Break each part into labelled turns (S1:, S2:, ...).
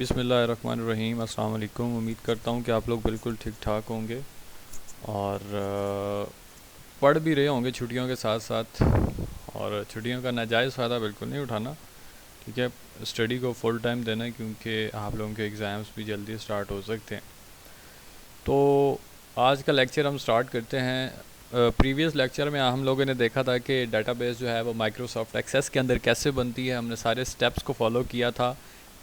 S1: बिस्मिल्लाहिर्रहमानिर्रहीम। अस्सलाम वालेकुम। उम्मीद करता हूँ कि आप लोग बिल्कुल ठीक ठाक होंगे और पढ़ भी रहे होंगे छुट्टियों के साथ साथ। और छुट्टियों का नाजायज़ फ़ायदा बिल्कुल नहीं उठाना, ठीक है। स्टडी को फुल टाइम देना है क्योंकि आप लोगों के एग्ज़ाम्स भी जल्दी स्टार्ट हो सकते हैं। तो आज का लेक्चर हम स्टार्ट करते हैं। प्रीवियस लेक्चर में हम लोगों ने देखा था कि डेटाबेस जो है वो माइक्रोसॉफ्ट एक्सेस के अंदर कैसे बनती है। हमने सारे स्टेप्स को फॉलो किया था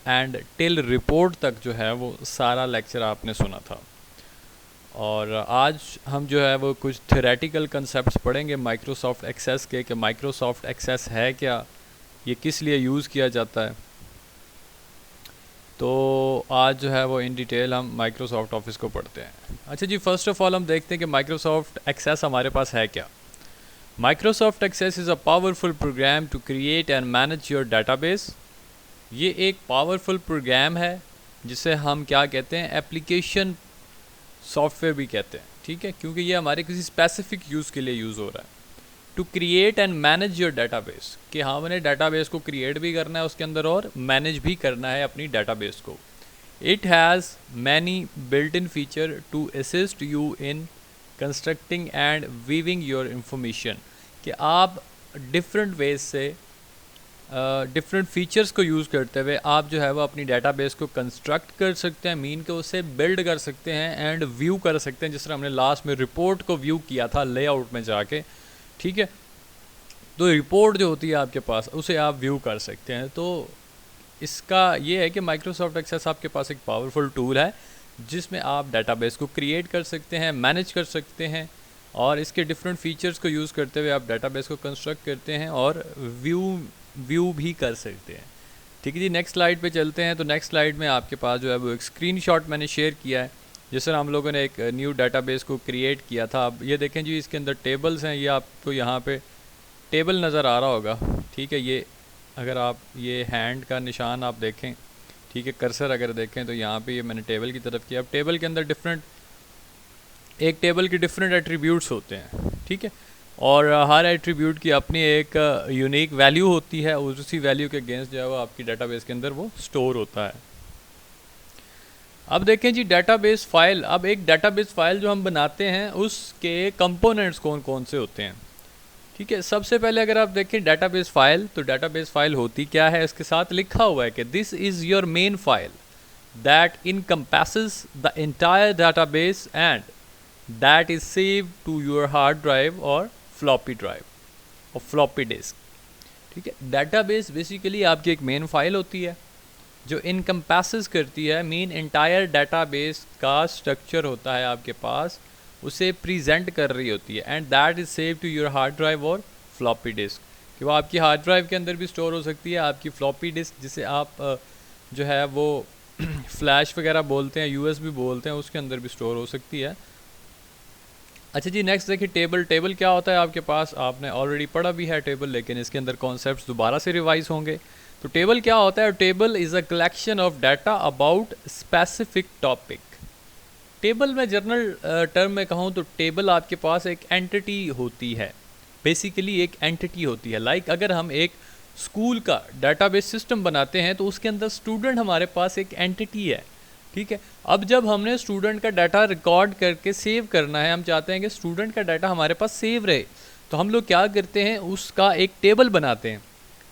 S1: एंड टिल रिपोर्ट तक जो है वो सारा लेक्चर आपने सुना था। और आज हम जो है वो कुछ थ्योरेटिकल कंसेप्ट्स पढ़ेंगे माइक्रोसॉफ्ट एक्सेस के, कि माइक्रोसॉफ्ट एक्सेस है क्या, ये किस लिए यूज़ किया जाता है। तो आज जो है वो इन डिटेल हम माइक्रोसॉफ्ट ऑफिस को पढ़ते हैं। अच्छा जी, फ़र्स्ट ऑफ़ ऑल हम देखते हैं कि माइक्रोसॉफ्ट एक्सेस हमारे पास है क्या। Microsoft Access is a powerful program to create and manage your database. ये एक पावरफुल प्रोग्राम है जिसे हम क्या कहते हैं, एप्लीकेशन सॉफ्टवेयर भी कहते हैं, ठीक है, क्योंकि ये हमारे किसी स्पेसिफिक यूज़ के लिए यूज़ हो रहा है। To create and manage your database, कि हाँ मैंने डाटाबेस को क्रिएट भी करना है उसके अंदर और मैनेज भी करना है अपनी डाटाबेस को। It has many built in feature to assist you in constructing and viewing your information, कि आप डिफरेंट वेज से डिफरेंट फीचर्स को यूज़ करते हुए आप जो है वो अपनी डाटाबेस को कंस्ट्रक्ट कर सकते हैं, मीन के उसे बिल्ड कर सकते हैं एंड व्यू कर सकते हैं, जिस तरह हमने लास्ट में रिपोर्ट को व्यू किया था लेआउट में जाके, ठीक है। तो रिपोर्ट जो होती है आपके पास उसे आप व्यू कर सकते हैं। तो इसका ये है कि माइक्रोसॉफ्ट एक्सेस आपके पास एक पावरफुल टूल है जिसमें आप डाटाबेस को क्रिएट कर सकते हैं, मैनेज कर सकते हैं और इसके डिफरेंट फीचर्स को यूज़ करते हुए आप डाटाबेस को कंस्ट्रक्ट करते हैं और व्यू भी कर सकते हैं, ठीक है जी। नेक्स्ट स्लाइड पे चलते हैं। तो नेक्स्ट स्लाइड में आपके पास जो है वो एक स्क्रीनशॉट मैंने शेयर किया है, जिस तरह हम लोगों ने एक न्यू डाटाबेस को क्रिएट किया था। अब ये देखें जी, इसके अंदर टेबल्स हैं, ये आपको यहाँ पे टेबल नज़र आ रहा होगा, ठीक है। ये अगर आप ये हैंड का निशान आप देखें, ठीक है, कर्सर अगर देखें तो यहाँ पे ये मैंने टेबल की तरफ किया। अब टेबल के अंदर एक टेबल के डिफरेंट एट्रीब्यूट्स होते हैं, ठीक है, और हर एट्रीब्यूट की अपनी एक यूनिक वैल्यू होती है और उसी वैल्यू के अगेंस्ट जो है वो आपकी डाटाबेस के अंदर वो स्टोर होता है। अब देखें जी डाटाबेस फाइल। अब एक डाटाबेस फाइल जो हम बनाते हैं उसके कंपोनेंट्स कौन कौन से होते हैं, ठीक है। सबसे पहले अगर आप देखें डाटाबेस फाइल, तो डाटाबेस फाइल होती क्या है, इसके साथ लिखा हुआ है कि this is your main file that encompasses the entire database and that is saved to your hard drive और फ्लॉपी ड्राइव और फ्लॉपी डिस्क, ठीक है। डाटाबेस बेसिकली आपकी एक मेन फाइल होती है जो इनकम्पैसेस करती है, मीन एंटायर डाटाबेस का स्ट्रक्चर होता है आपके पास, उसे प्रेजेंट कर रही होती है and that is save to your hard drive और फ्लॉपी डिस्क, कि वो आपकी हार्ड ड्राइव के अंदर भी स्टोर हो सकती है, आपकी फ्लॉपी डिस्क जिसे आप जो है वो फ्लैश वगैरह बोलते हैं, यूएसबी बोलते हैं, उसके अंदर भी स्टोर हो सकती है। अच्छा जी, नेक्स्ट देखिए टेबल। टेबल क्या होता है आपके पास, आपने ऑलरेडी पढ़ा भी है टेबल, लेकिन इसके अंदर कॉन्सेप्ट्स दोबारा से रिवाइज होंगे। तो टेबल क्या होता है, table is a collection of data about specific topic. Table में जनरल टर्म में कहूँ तो टेबल आपके पास एक एंटिटी होती है, बेसिकली एक एंटिटी होती है। लाइक अगर हम एक स्कूल का डाटाबेस सिस्टम बनाते हैं तो उसके अंदर स्टूडेंट हमारे पास एक एंटिटी है, ठीक है। अब जब हमने स्टूडेंट का डाटा रिकॉर्ड करके सेव करना है, हम चाहते हैं कि स्टूडेंट का डाटा हमारे पास सेव रहे, तो हम लोग क्या करते हैं, उसका एक टेबल बनाते हैं,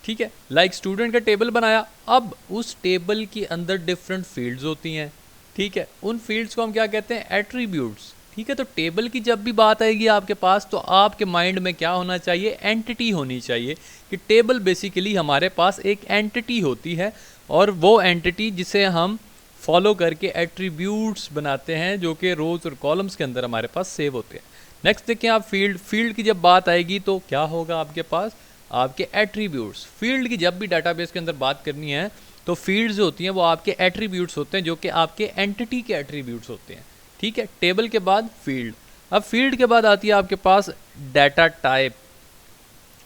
S1: ठीक है। लाइक स्टूडेंट का टेबल बनाया, अब उस टेबल के अंदर डिफरेंट फील्ड्स होती हैं, ठीक है। उन फील्ड्स को हम क्या कहते हैं, एट्रीब्यूट्स, ठीक है। तो टेबल की जब भी बात आएगी आपके पास तो आपके माइंड में क्या होना चाहिए, एंटिटी होनी चाहिए, कि टेबल बेसिकली हमारे पास एक एंटिटी होती है और वो एंटिटी जिसे हम फॉलो करके एट्रीब्यूट्स बनाते हैं जो कि रोज़ और कॉलम्स के अंदर हमारे पास सेव होते हैं। नेक्स्ट देखें आप फील्ड की जब बात आएगी तो क्या होगा आपके पास, आपके एट्रीब्यूट्स। फील्ड की जब भी डाटाबेस के अंदर बात करनी है तो फील्ड्स जो होती हैं वो आपके एट्रीब्यूट्स होते हैं, जो कि आपके एंटिटी के एट्रीब्यूट्स होते हैं, ठीक है। टेबल के बाद फील्ड। अब फील्ड के बाद आती है आपके पास डाटा टाइप।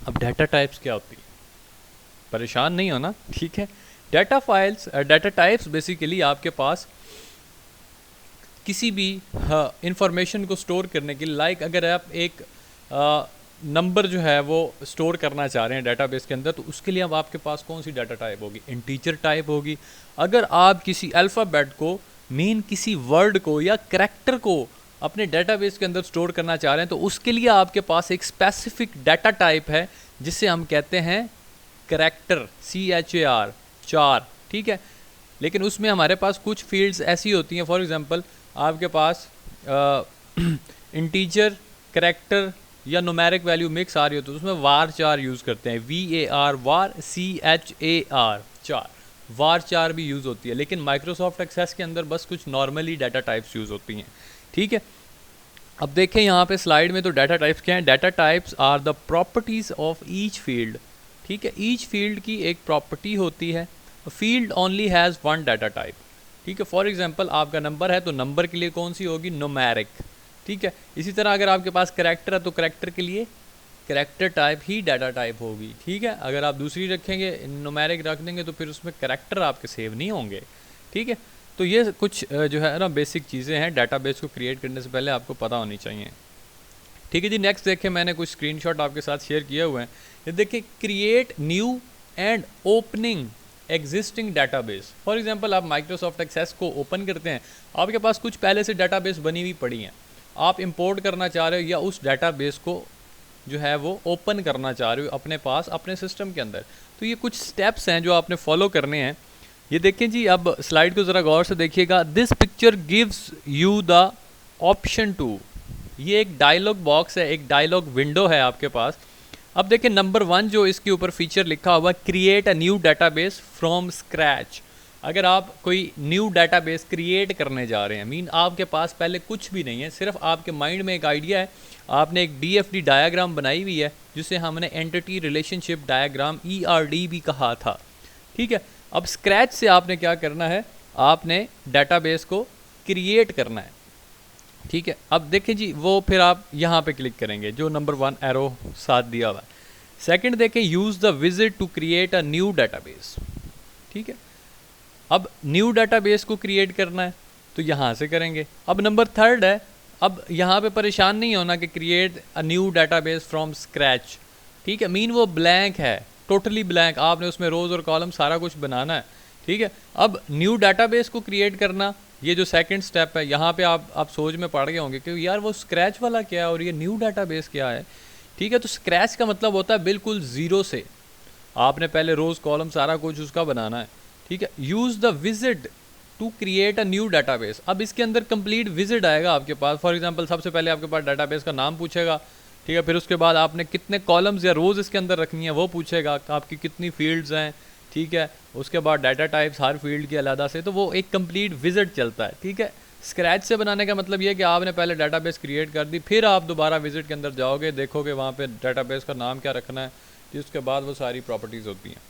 S1: अब डाटा टाइप्स क्या होती है, परेशान नहीं होना, ठीक है। Data files, data types basically आपके पास किसी भी इंफॉर्मेशन को स्टोर करने के लिए, लाइक अगर आप एक नंबर जो है वो स्टोर करना चाह रहे हैं डेटाबेस के अंदर, तो उसके लिए अब आपके पास कौन सी डाटा टाइप होगी, इंटीजर टाइप होगी। अगर आप किसी अल्फ़ाबेट को, मेन किसी वर्ड को या करैक्टर को अपने डेटाबेस के अंदर स्टोर करना चाह रहे हैं, तो उसके लिए आपके पास एक स्पेसिफिक डाटा टाइप है जिसे हम कहते हैं करैक्टर, CHAR, चार, ठीक है। लेकिन उसमें हमारे पास कुछ फील्ड्स ऐसी होती हैं, फॉर एग्जांपल आपके पास इंटीजर, करैक्टर या न्यूमेरिक वैल्यू मिक्स आ रही हो तो उसमें वार चार यूज़ करते हैं, VAR, वार, CHAR, चार, वार चार भी यूज़ होती है। लेकिन माइक्रोसॉफ्ट एक्सेस के अंदर बस कुछ नॉर्मली डाटा टाइप्स यूज़ होती हैं, ठीक है। अब देखें यहाँ पे स्लाइड में तो डाटा टाइप्स क्या हैं। Data types are the properties of each field, ठीक है। ईच फील्ड की एक प्रॉपर्टी होती है। Field only has one data type, ठीक है। फॉर एग्जांपल आपका नंबर है तो नंबर के लिए कौन सी होगी, न्यूमेरिक, ठीक है। इसी तरह अगर आपके पास करैक्टर है तो करैक्टर के लिए करैक्टर टाइप ही डाटा टाइप होगी, ठीक है। अगर आप दूसरी रखेंगे, न्यूमेरिक रख देंगे, तो फिर उसमें करैक्टर आपके सेव नहीं होंगे, ठीक है। तो ये कुछ जो है ना बेसिक चीज़ें हैं डाटाबेस को क्रिएट करने से पहले आपको पता होनी चाहिए, ठीक है जी। नेक्स्ट देखें, मैंने कुछ स्क्रीनशॉट आपके साथ शेयर किए हुए हैं। ये देखिए, create new and opening existing database. For example आप माइक्रोसॉफ्ट एक्सेस को ओपन करते हैं, आपके पास कुछ पहले से डाटाबेस बनी हुई पड़ी हैं, आप इंपोर्ट करना चाह रहे हो या उस डाटाबेस को जो है वो ओपन करना चाह रहे हो अपने पास, अपने सिस्टम के अंदर। तो ये कुछ स्टेप्स हैं जो आपने फॉलो करने हैं। ये देखें जी, अब स्लाइड को ज़रा गौर से देखिएगा। This picture gives you the option to, ये एक डायलॉग बॉक्स है, एक डायलॉग विंडो है आपके पास। अब देखिए नंबर 1 जो इसके ऊपर फीचर लिखा हुआ, create a new database from scratch. अगर आप कोई न्यू डाटाबेस क्रिएट करने जा रहे हैं, मीन आपके पास पहले कुछ भी नहीं है, सिर्फ आपके माइंड में एक आइडिया है, आपने एक DFD डायग्राम बनाई हुई है जिसे हमने एंटिटी रिलेशनशिप डायग्राम ERD भी कहा था, ठीक है। अब स्क्रैच से आपने क्या करना है, आपने डाटाबेस को क्रिएट करना है, ठीक है। अब देखें जी, वो फिर आप यहाँ पे क्लिक करेंगे जो नंबर 1 एरो साथ दिया हुआ है। सेकंड देखें, use the wizard to create a new database, ठीक है। अब न्यू डाटाबेस को क्रिएट करना है तो यहाँ से करेंगे। अब नंबर 3 है, अब यहाँ पे परेशान नहीं होना कि create a new database from scratch, ठीक है। मीन वो ब्लैंक है, टोटली ब्लैंक, आपने उसमें रोज़ और कॉलम सारा कुछ बनाना है, ठीक है। अब न्यू डाटाबेस को क्रिएट करना, ये जो सेकंड स्टेप है, यहाँ पे आप सोच में पड़ गए होंगे कि यार वो स्क्रैच वाला क्या है और ये न्यू डाटाबेस क्या है, ठीक है। तो स्क्रैच का मतलब होता है बिल्कुल ज़ीरो से, आपने पहले रोज़ कॉलम सारा कुछ उसका बनाना है, ठीक है। Use the wizard to create a new database. अब इसके अंदर कंप्लीट विजिट आएगा आपके पास। फॉर एग्जांपल सबसे पहले आपके पास डाटाबेस का नाम पूछेगा, ठीक है। फिर उसके बाद आपने कितने कॉलम्स या रोज़ इसके अंदर रखनी है वो पूछेगा, आपकी कितनी फील्ड्स हैं, ठीक है। उसके बाद डाटा टाइप्स हर फील्ड की अलग से, तो वो एक कंप्लीट विजिट चलता है, ठीक है। स्क्रैच से बनाने का मतलब ये है कि आपने पहले डाटाबेस क्रिएट कर दी, फिर आप दोबारा विजिट के अंदर जाओगे, देखोगे वहाँ पे डाटाबेस का नाम क्या रखना है, जिसके बाद वो सारी प्रॉपर्टीज़ होती हैं,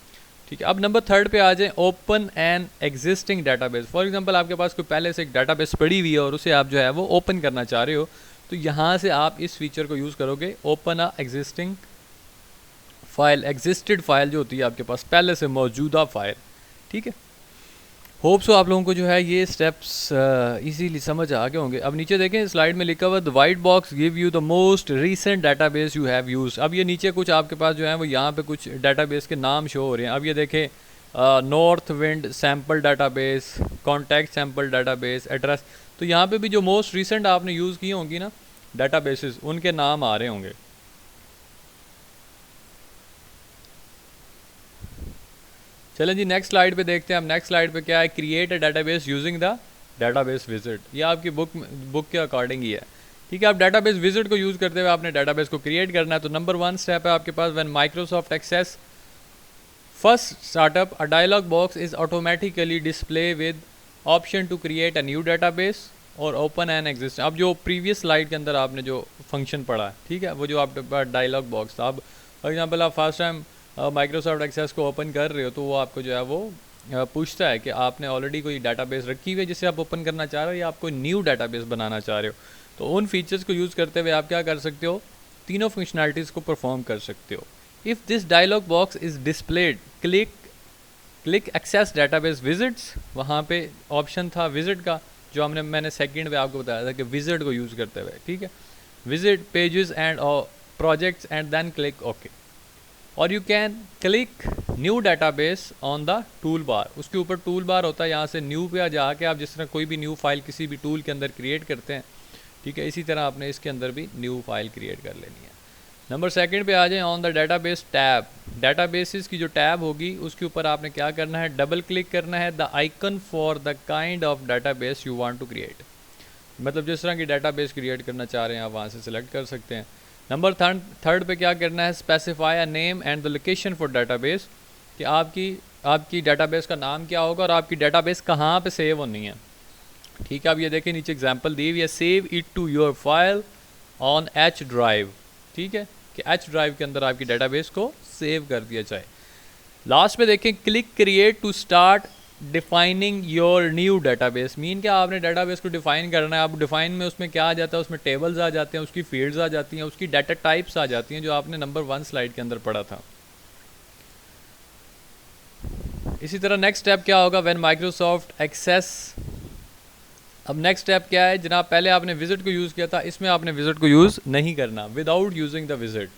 S1: ठीक है। अब नंबर 3 पे आ जाए, open an existing database. For example आपके पास कोई पहले से एक डाटाबेस पड़ी हुई है और उसे आप जो है वो ओपन करना चाह रहे हो, तो यहाँ से आप इस फीचर को यूज़ करोगे, open a existing file, existed file जो होती है आपके पास पहले से मौजूदा फाइल, ठीक है। होप सो आप लोगों को जो है ये स्टेप्स इजीली समझ आ गए होंगे। अब नीचे देखें स्लाइड में लिखा हुआ, the white box give you the most recent database you have use. अब ये नीचे कुछ आपके पास जो है वो यहाँ पे कुछ डाटाबेस के नाम शो हो रहे हैं। अब ये देखें, north wind sample database, contact sample database, address, तो यहाँ पे भी जो मोस्ट रिसेंट आपने यूज़ की होंगी ना डाटाबेसेस, उनके नाम आ रहे होंगे। चलें जी नेक्स्ट स्लाइड पे देखते हैं। अब नेक्स्ट स्लाइड पे क्या है, create a database using the database visit. ये आपकी बुक के अकॉर्डिंग ही है, ठीक है। आप डाटाबेस विजिट को यूज़ करते हुए आपने डाटाबेस को क्रिएट करना है। तो नंबर 1 स्टेप है आपके पास, when Microsoft Access first startup a dialog box is automatically display with option to create a new database और ओपन एन एग्जिस्ट। अब जो प्रीवियस स्लाइड के अंदर आपने जो फंक्शन पढ़ा, ठीक है, वो जो आपके पास डायलॉग बॉक्स था। अब फॉर एग्जाम्पल आप फर्स्ट टाइम माइक्रोसॉफ्ट एक्सेस को ओपन कर रहे हो तो वो आपको जो है वो पूछता है कि आपने ऑलरेडी कोई डाटाबेस रखी हुई है जिसे आप ओपन करना चाह रहे हो या आप कोई न्यू डाटाबेस बनाना चाह रहे हो। तो उन फीचर्स को यूज़ करते हुए आप क्या कर सकते हो, तीनों फंक्शनैलिटीज़ को परफॉर्म कर सकते हो। If this dialogue box is displayed, click Access database wizards, वहाँ पे ऑप्शन था विजिट का जो मैंने सेकंड पे आपको बताया था कि विजिट को यूज़ करते हुए, ठीक है। Visit pages and projects and then click OK. और you can click new database on the toolbar. उसके ऊपर टूल बार होता है, यहाँ से न्यू पे जाके आप जिस तरह कोई भी न्यू फाइल किसी भी टूल के अंदर क्रिएट करते हैं, ठीक है, इसी तरह आपने इसके अंदर भी न्यू फाइल क्रिएट कर लेनी है। नंबर सेकंड पे आ जाए, on the database tab. Databases की जो टैब होगी उसके ऊपर आपने क्या करना है, डबल क्लिक करना है the icon for the kind of database you want to create. मतलब जिस तरह की डाटाबेस क्रिएट करना चाह रहे हैं आप वहाँ से सिलेक्ट कर सकते हैं। नंबर थर्ड पे क्या करना है, specify a name and the location for database, कि आपकी डाटाबेस का नाम क्या होगा और आपकी डाटाबेस कहाँ पे सेव होनी है। ठीक है, आप ये देखें नीचे एग्जांपल दी हुई है, save it to your file on H drive. ठीक है, कि एच ड्राइव के अंदर आपकी डाटाबेस को सेव कर दिया जाए। लास्ट में देखें, click create to start defining your new database. Mean क्या, आपने डाटाबेस को डिफाइन करना है। आप डिफाइन में उसमें क्या आ जाता है, उसमें टेबल्स आ जाते हैं, उसकी फील्ड्स आ जाती हैं, उसकी डाटा टाइप्स आ जाती हैं, जो आपने नंबर 1 स्लाइड के अंदर पढ़ा था। इसी तरह नेक्स्ट स्टेप क्या होगा, व्हेन माइक्रोसॉफ्ट एक्सेस। अब नेक्स्ट स्टेप क्या है जनाब, पहले आपने विजिट को यूज़ किया था, इसमें आपने विजिट को यूज़ नहीं करना, without using the visit.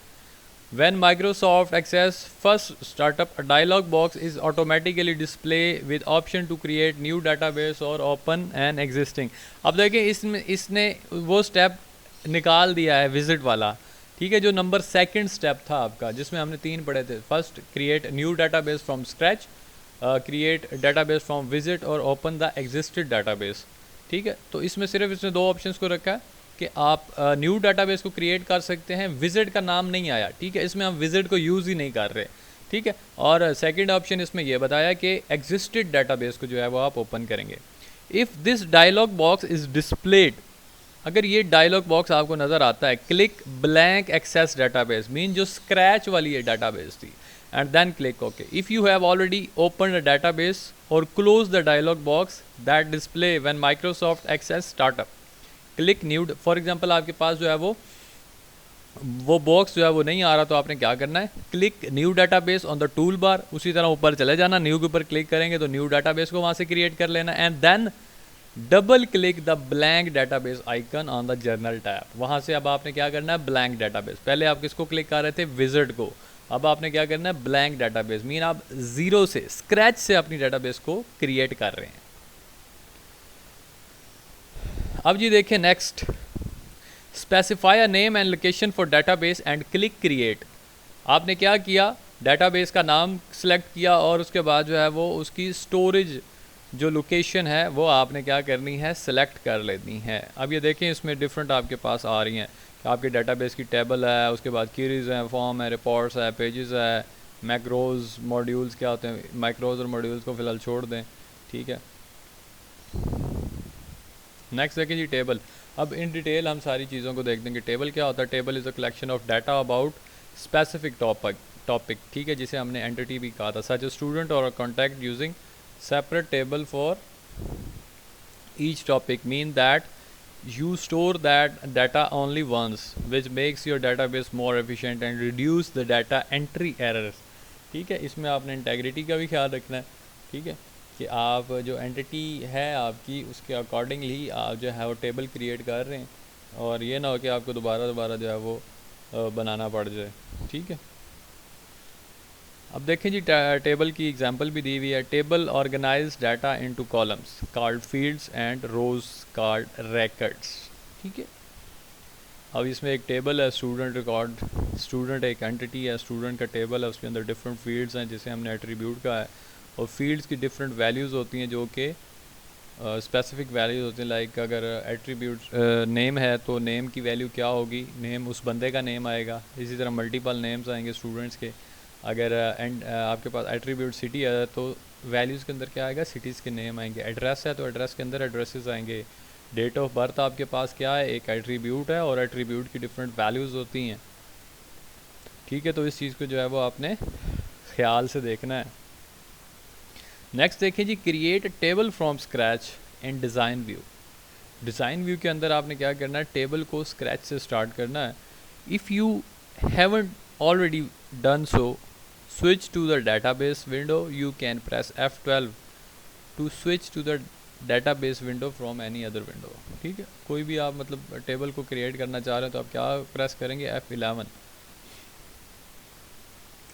S1: When Microsoft Access first startup, a dialog box is automatically display with option to create new database or open an existing। अब देखें इसने वो स्टेप निकाल दिया है विजिट वाला। ठीक है, जो नंबर सेकंड स्टेप था आपका, जिसमें हमने 3 पढ़े थे। First, create new database from scratch, create database from visit और ओपन द एग्जिस्टेड डाटाबेस। ठीक है, तो इसमें सिर्फ इसने 2 ऑप्शंस को रखा है कि आप न्यू डाटाबेस को क्रिएट कर सकते हैं, विजिट का नाम नहीं आया। ठीक है, इसमें हम विजिट को यूज़ ही नहीं कर रहे। ठीक है, और सेकंड ऑप्शन इसमें यह बताया कि एग्जिस्टेड डाटाबेस को जो है वो आप ओपन करेंगे। If this dialogue box is displayed, अगर ये डायलॉग बॉक्स आपको नज़र आता है, click blank Access database, mean जो स्क्रैच वाली ये डाटाबेस थी, and then click okay. If you have already open a database और close the dialog box that display when Microsoft Access startup, click new. For example आपके पास जो है वो बॉक्स जो है वो नहीं आ रहा, तो आपने क्या करना है, click new database on the tool bar, उसी तरह ऊपर चले जाना, न्यू के ऊपर क्लिक करेंगे तो न्यू डाटाबेस को वहाँ से क्रिएट कर लेना, and then double click the blank database icon on the general tab. वहाँ से अब आपने क्या करना है, ब्लैंक डाटाबेस। पहले आप किसको क्लिक कर रहे थे, विजिट को, अब आपने क्या करना है, ब्लैंक डाटाबेस, मीन आप ज़ीरो से, स्क्रैच से अपनी डाटाबेस को क्रिएट कर रहे हैं। अब जी देखिए next, specify a name and location for database and click create. आपने क्या किया, डाटाबेस का नाम सेलेक्ट किया और उसके बाद जो है वो उसकी स्टोरेज जो लोकेशन है वो आपने क्या करनी है, सेलेक्ट कर लेनी है। अब ये देखें इसमें डिफरेंट आपके पास आ रही हैं कि आपके डाटाबेस की टेबल है, उसके बाद क्वेरीज हैं, फॉर्म है, रिपोर्ट्स है, पेजेस है, मैक्रोज, मॉड्यूल्स क्या होते हैं, माइक्रोज और मॉड्यूल्स को फ़िलहाल छोड़ दें। ठीक है, नेक्स्ट देखें जी टेबल। अब इन डिटेल हम सारी चीज़ों को देख देंगे। टेबल क्या होता है, table is a collection of data about specific topic. ठीक है, जिसे हमने एंटिटी भी कहा था, सच ए स्टूडेंट और contact using separate table for each topic, mean that you store that data only once, which makes your database more efficient and reduce the data entry errors। ठीक है, इसमें आपने इंटेग्रिटी का भी ख्याल रखना है। ठीक है, कि आप जो एंटिटी है आपकी उसके अकॉर्डिंगली आप जो है वो टेबल क्रिएट कर रहे हैं, और ये ना हो कि आपको दोबारा जो है वो बनाना पड़ जाए। ठीक है, अब देखें जी टेबल की एग्जांपल भी दी हुई है। Table organise data into columns called fields and rows called records. ठीक है, अब इसमें एक टेबल है, स्टूडेंट रिकॉर्ड, स्टूडेंट एक एंटिटी है, स्टूडेंट का टेबल है, उसके अंदर डिफरेंट फील्ड्स हैं जिसे हमने एट्रीब्यूट का है, और फील्ड्स की डिफरेंट वैल्यूज़ होती हैं जो कि स्पेसिफिक वैल्यूज़ होती हैं। लाइक अगर एट्रीब्यूट नेम है तो नेम की वैल्यू क्या होगी, नेम उस बंदे का नेम आएगा। इसी तरह मल्टीपल नेम्स आएंगे स्टूडेंट्स के। अगर आपके पास एट्रीब्यूट सिटी है तो वैल्यूज़ के अंदर क्या आएगा, सिटीज़ के नेम आएंगे। एड्रेस है तो एड्रेस के अंदर एड्रेसेस आएंगे। डेट ऑफ बर्थ आपके पास क्या है, एक एट्रीब्यूट है, और एट्रीब्यूट की डिफरेंट वैल्यूज़ होती हैं। ठीक है, तो इस चीज़ को जो है वो आपने ख्याल से देखना है। नेक्स्ट देखिए जी, create table from scratch in design view. Design view के अंदर आपने क्या करना है, टेबल को स्क्रैच से स्टार्ट करना है। If you haven't already done so, switch to the database window, you can press F12 to switch to the database window from any other window। ठीक है, कोई भी आप मतलब टेबल को क्रिएट करना चाह रहे हैं तो आप क्या प्रेस करेंगे, F11।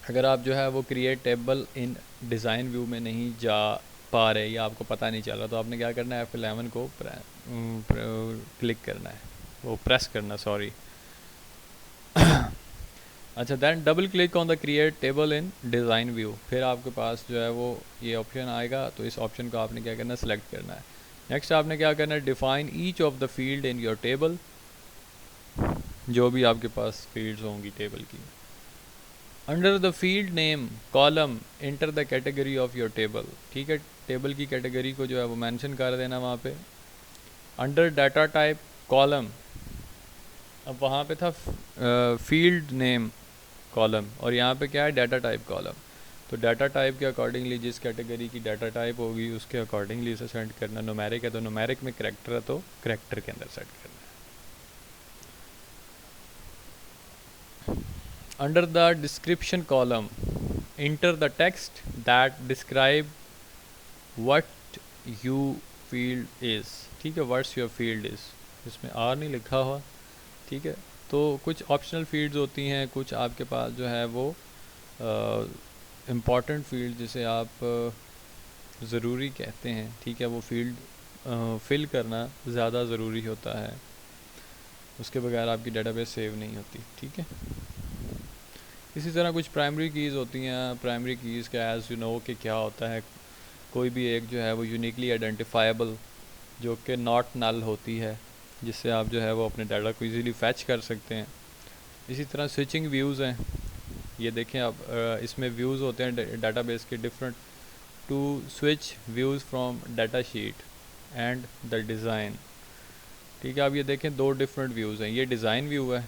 S1: अगर आप जो है वो create table in design view में नहीं जा पा रहे या आपको पता नहीं चल रहा, तो आपने क्या करना है, F11 को क्लिक करना है, वो प्रेस करना, सॉरी। अच्छा, then double click on the create table in design view, फिर आपके पास जो है वो ये ऑप्शन आएगा, तो इस ऑप्शन को आपने क्या करना है, सेलेक्ट करना है। नेक्स्ट आपने क्या करना है, define each of the field in your table, जो भी आपके पास फील्ड्स होंगी टेबल की। Under the field name column enter the category of your table, ठीक है, टेबल की कैटेगरी को जो है वो मेंशन कर देना वहाँ पे। अंडर डाटा टाइप कॉलम, अब वहाँ पे था फील्ड नेम कॉलम, और यहाँ पे क्या है, डाटा टाइप कॉलम। तो डाटा टाइप के अकॉर्डिंगली जिस कैटेगरी की डाटा टाइप होगी उसके अकॉर्डिंगली इसे सेट करना। न्यूमेरिक है तो न्यूमेरिक में, करेक्टर है तो करेक्टर के अंदर सेट करना है। Under the description column enter the text that describe what you field is, ठीक है, व्हाट्स योर फील्ड इज़, इसमें आर नहीं लिखा हुआ, ठीक है। तो कुछ ऑप्शनल फील्ड्स होती हैं, कुछ आपके पास जो है वो इम्पॉर्टेंट फील्ड जिसे आप ज़रूरी कहते हैं, ठीक है, वो फील्ड फिल करना ज़्यादा ज़रूरी होता है, उसके बगैर आपकी डेटाबेस सेव नहीं होती, ठीक है। इसी तरह कुछ प्राइमरी कीज़ होती हैं। प्राइमरी कीज़ का एज़ यू नो कि क्या होता है, कोई भी एक जो है वो यूनिकली आइडेंटिफाइबल जो कि नॉट नल होती है, जिससे आप जो है वो अपने डाटा को इजीली फैच कर सकते हैं। इसी तरह स्विचिंग व्यूज़ हैं, ये देखें आप, इसमें व्यूज़ होते हैं डाटाबेस के different, to switch views from datasheet and the design, ठीक है। आप ये देखें दो डिफरेंट व्यूज़ हैं, ये डिज़ाइन व्यू है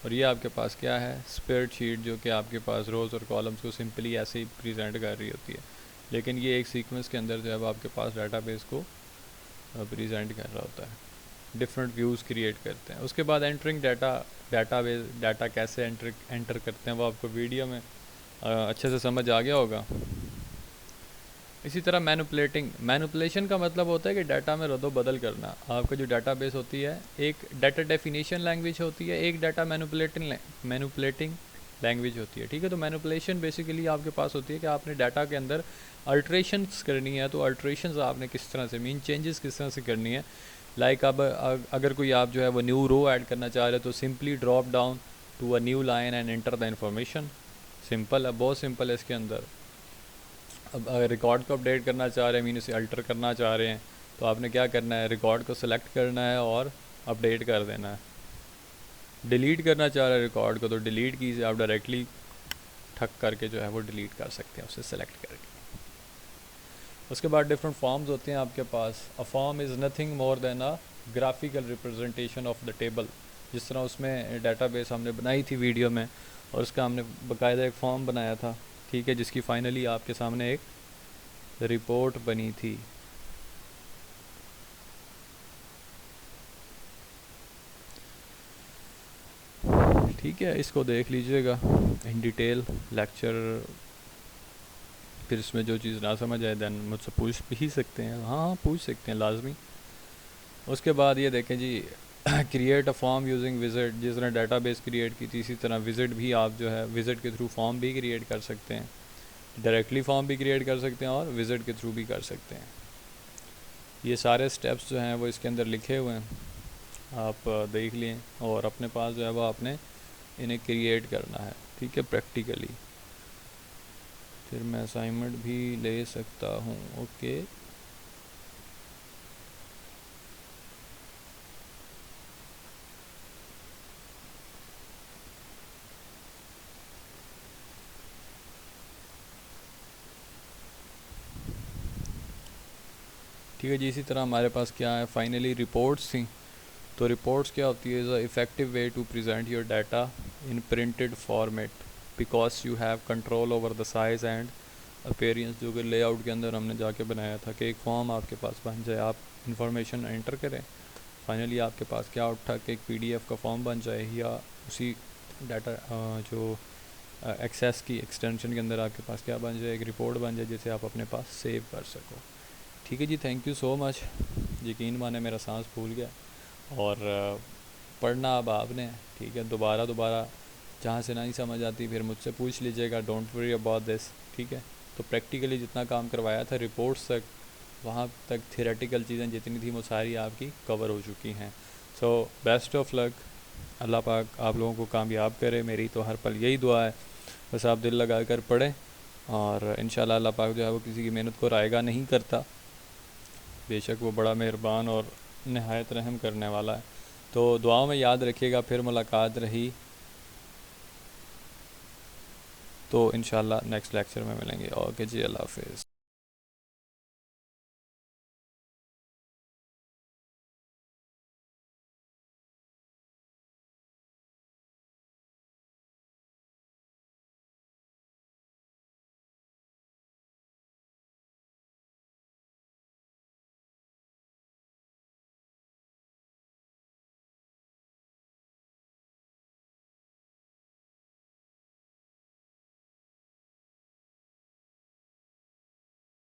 S1: और ये आपके पास क्या है, स्प्रेडशीट, जो कि आपके पास रोज़ और कॉलम्स को सिंपली ऐसे ही प्रेजेंट कर रही होती है, लेकिन ये एक सीक्वेंस के अंदर जो है आपके पास डाटाबेस को प्रेजेंट कर रहा होता है। डिफरेंट व्यूज़ क्रिएट करते हैं। उसके बाद एंटरिंग डाटाबेस डाटा कैसे एंटर करते हैं वो आपको वीडियो में अच्छे से समझ आ गया होगा। इसी तरह मैनुपुलेशन का मतलब होता है कि डाटा में रद्दो बदल करना। आपका जो डाटाबेस होती है, एक डाटा डेफिनेशन लैंग्वेज होती है, एक डाटा मैनुपुलेटिंग लैंग्वेज होती है, ठीक है। तो मैनुपुलेशन बेसिकली आपके पास होती है कि आपने डाटा के अंदर अल्ट्रेशंस करनी है, तो अल्ट्रेशंस आपने किस तरह से, मीन चेंजेस किस तरह से करनी है। लाइक अब अगर कोई आप जो है वो न्यू रो ऐड करना चाह रहे हो तो simply drop down to a new line and enter the information, simple है, बहुत सिंपल है इसके अंदर। अब अगर रिकॉर्ड को अपडेट करना चाह रहे हैं, मीन उसे अल्टर करना चाह रहे हैं, तो आपने क्या करना है, रिकॉर्ड को सिलेक्ट करना है और अपडेट कर देना है। डिलीट करना चाह रहे हैं रिकॉर्ड को, तो डिलीट की से आप डायरेक्टली ठक करके जो है वो डिलीट कर सकते हैं उसे सेलेक्ट करके। उसके बाद डिफरेंट फॉर्म्स होते हैं आपके पास। A form is nothing more than a graphical representation of the table, जिस तरह उसमें डाटाबेस हमने बनाई थी वीडियो में, और उसका हमने बाकायदा एक फॉर्म बनाया था, ठीक है, जिसकी फ़ाइनली आपके सामने एक रिपोर्ट बनी थी। ठीक है, इसको देख लीजिएगा इन डिटेल लेक्चर, फिर इसमें जो चीज़ ना समझ आए दैन मुझसे पूछ भी सकते हैं, हाँ पूछ सकते हैं लाजमी। उसके बाद ये देखें जी, create a form using wizard, जिस तरह डाटाबेस क्रिएट की थी इसी तरह विजिट भी आप जो है विजिट के थ्रू फॉर्म भी क्रिएट कर सकते हैं, डायरेक्टली फॉर्म भी क्रिएट कर सकते हैं और विजिट के थ्रू भी कर सकते हैं। ये सारे स्टेप्स जो हैं वो इसके अंदर लिखे हुए हैं, आप देख लें और अपने पास जो है वो आपने इन्हें क्रिएट करना है, ठीक है, प्रैक्टिकली। फिर मैं असाइनमेंट भी ले सकता हूँ, ओके। ठीक है जी, इसी तरह हमारे पास क्या है, फाइनली रिपोर्ट्स थी। तो रिपोर्ट्स क्या होती है, is a effective way to present your data in printed format because you have control over the size and appearance, जो कि लेआउट के अंदर हमने जाके बनाया था कि एक फॉर्म आपके पास बन जाए, आप इंफॉर्मेशन एंटर करें, फाइनली आपके पास क्या उठा कि एक पीडीएफ का फॉर्म बन जाए, या उसी डाटा जो एक्सेस की एक्सटेंशन के अंदर आपके पास क्या बन जाए, एक रिपोर्ट बन जाए जिसे आप अपने पास सेव कर सको। ठीक है जी, थैंक यू सो मच। यकीन माने मेरा सांस फूल गया, और पढ़ना अब आपने, ठीक है, दोबारा जहाँ से नहीं समझ आती फिर मुझसे पूछ लीजिएगा, डोंट वरी अबाउट दिस, ठीक है। तो प्रैक्टिकली जितना काम करवाया था रिपोर्ट्स तक, वहाँ तक थियोरेटिकल चीज़ें जितनी थी वो सारी आपकी कवर हो चुकी हैं। सो बेस्ट ऑफ लक, अल्लाह पाक आप लोगों को कामयाब करे, मेरी तो हर पल यही दुआ है। बस आप दिल लगा कर पढ़ें और इंशाल्लाह अल्लाह पाक जो है वो किसी की मेहनत को रायगा नहीं करता, बेशक वो बड़ा मेहरबान और नहायत रहम करने वाला है। तो दुआओं में याद रखिएगा, फिर मुलाकात रही तो इंशाल्लाह नेक्स्ट लेक्चर में मिलेंगे। ओके जी, अल्लाह हाफिज़।